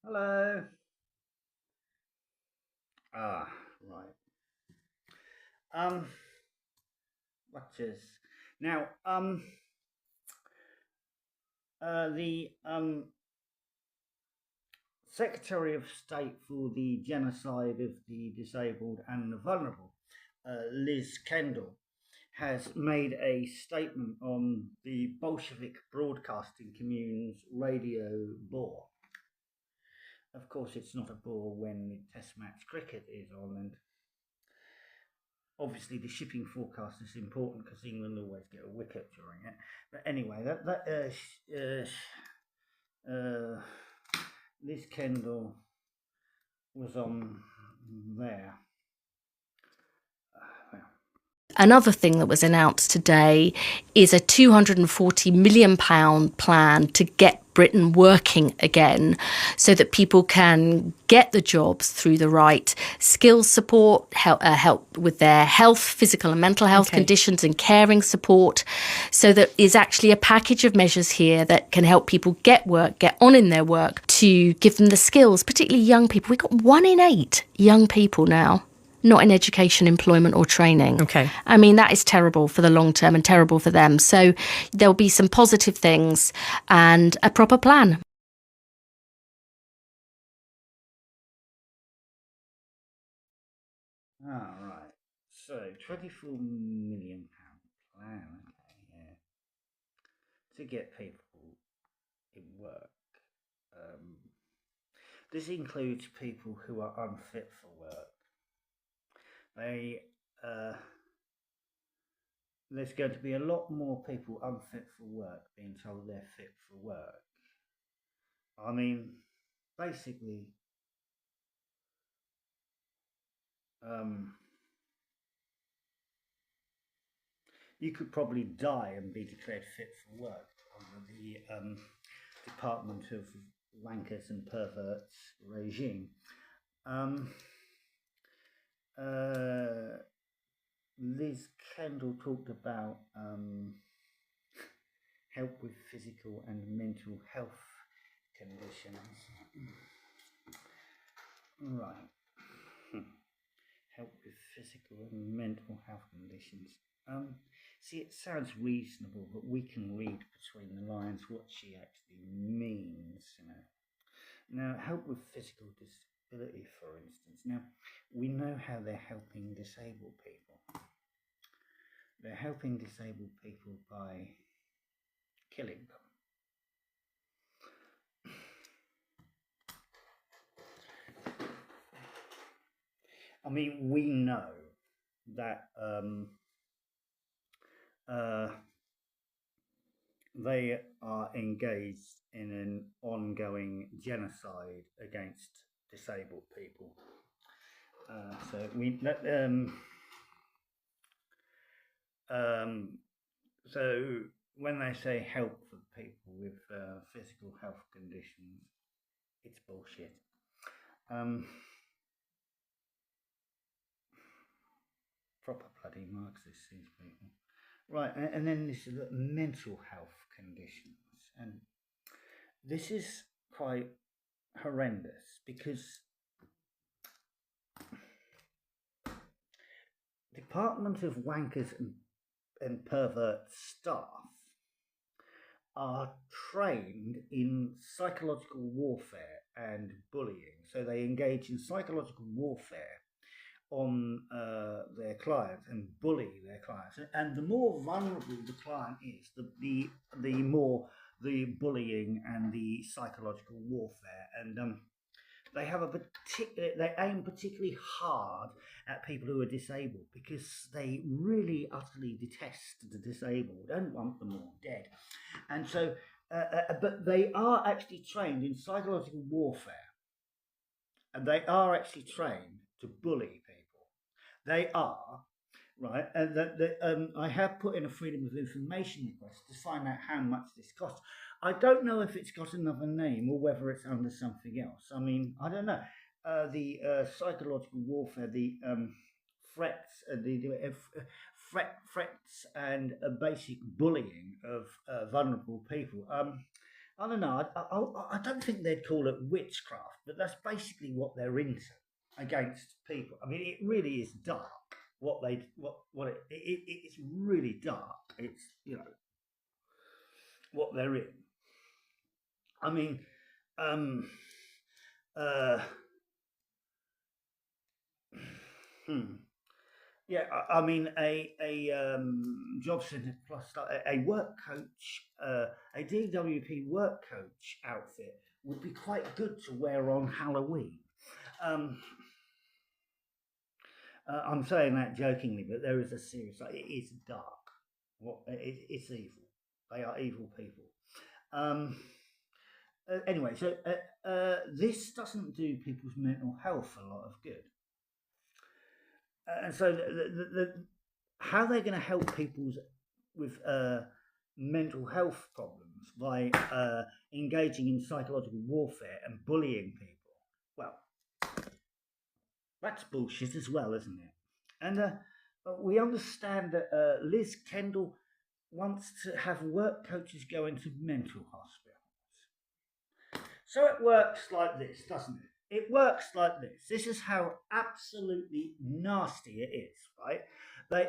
Hello. Ah, right. Um, Watches. Now, the Secretary of State for the Genocide of the Disabled and the Vulnerable, Liz Kendal, has made a statement on the Bolshevik Broadcasting Commune's radio bore. Of course, it's not a bore when the Test match cricket is on, and obviously the shipping forecast is important because England always get a wicket during it. But anyway, uh, Liz Kendall was on there. Well, Another thing that was announced today is a £240 million plan to get Britain working again so that people can get the jobs through the right skills support, help with their health, physical and mental health conditions, and caring support. So there is actually a package of measures here that can help people get work, get on in their work, to give them the skills, particularly young people. We've got 1 in 8 young people now not in education, employment or training. Okay. I mean, that is terrible for the long term and terrible for them. So there'll be some positive things and a proper plan. right. So, £24 million plan. Okay, yeah. To get people in work. Um, this includes people who are unfit for work. They There's going to be a lot more people unfit for work being told they're fit for work. I mean, basically, um, you could probably die and be declared fit for work under the Department of Wankers and Perverts regime. Um, uh, Liz Kendal talked about help with physical and mental health conditions. Right. Help with physical and mental health conditions. See, it sounds reasonable, but we can read between the lines what she actually means. Now, help with physical disability, for instance. Now, we know how they're helping disabled people. They're helping disabled people by killing them. I mean, we know that they are engaged in an ongoing genocide against disabled people. So we so when they say help for people with physical health conditions, it's bullshit. Proper bloody Marxists, these people. Right, and then this is mental health conditions, and this is quite horrendous because Department of Wankers and Pervert staff are trained in psychological warfare and bullying. So they engage in psychological warfare on their clients and bully their clients. And the more vulnerable the client is, the more the bullying and the psychological warfare. And they aim particularly hard at people who are disabled because they really utterly detest the disabled, don't want them all dead, and so but they are actually trained in psychological warfare, and they are actually trained to bully people. They are right, and I have put in a freedom of information request to find out how much this costs. I don't know if it's got another name or whether it's under something else. I mean, I don't know. The psychological warfare, the threats, threats and basic bullying of vulnerable people. I don't know. I don't think they'd call it witchcraft, but that's basically what they're into against people. I mean, it really is dark. It's really dark. It's what they're in. I mean, um, uh, hmm. Yeah, I mean, a job centre plus a work coach, a DWP work coach outfit would be quite good to wear on Halloween. Um, I'm saying that jokingly, but there is a serious. It is dark. It's evil. They are evil people. Um, anyway, so this doesn't do people's mental health a lot of good. And so how they're going to help people with mental health problems by engaging in psychological warfare and bullying people. Well, that's bullshit as well, isn't it? And we understand that Liz Kendal wants to have work coaches go into mental hospitals. So it works like this, doesn't it? It works like this. This is how absolutely nasty it is, right? They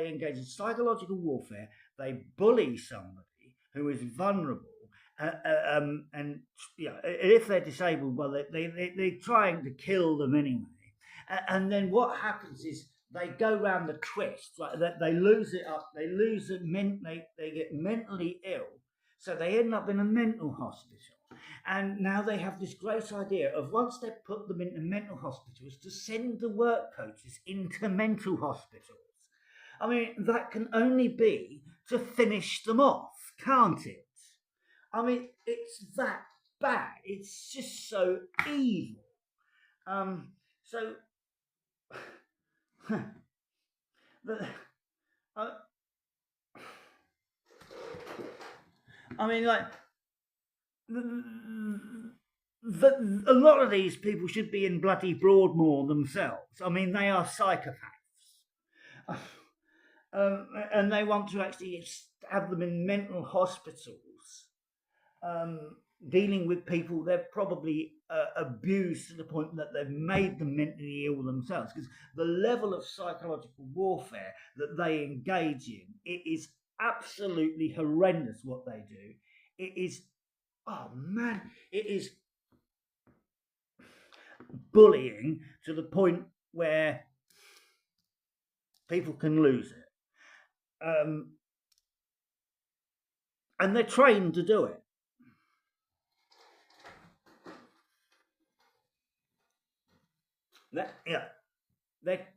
engage in psychological warfare. They bully somebody who is vulnerable, and if they're disabled, well, they're trying to kill them anyway. And then what happens is they go round the twist, right? They lose it up. They lose it. They get mentally ill, so they end up in a mental hospital. And now they have this great idea of once they put them into mental hospitals to send the work coaches into mental hospitals. I mean, that can only be to finish them off, can't it? I mean, it's that bad. It's just so evil. So, the, uh, I mean, like, a lot of these people should be in bloody Broadmoor themselves. I mean, they are psychopaths. And they want to actually have them in mental hospitals, dealing with people they've probably abused to the point that they've made them mentally ill themselves. Because the level of psychological warfare that they engage in, it is absolutely horrendous what they do. It is, oh man, it is bullying to the point where people can lose it. And they're trained to do it.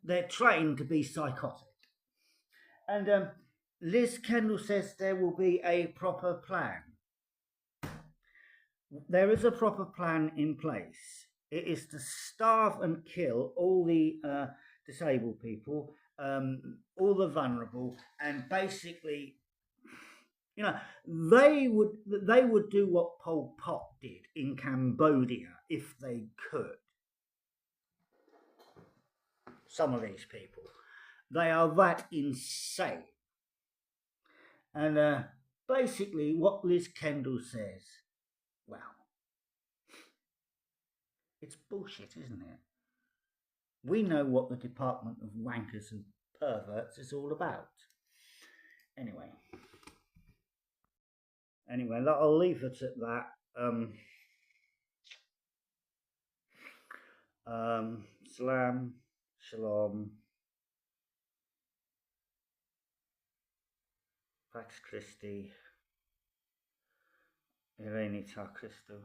They're trained to be psychotic. And Liz Kendal says there will be a proper plan. There is a proper plan in place. It is to starve and kill all the disabled people, all the vulnerable, and basically, they would do what Pol Pot did in Cambodia if they could. Some of these people, they are that insane. And basically, what Liz Kendal says, well, it's bullshit, isn't it? We know what the Department of Wankers and Perverts is all about. Anyway, I'll leave it at that. Salam, shalom, Pax Christi, Irene Ta Christo.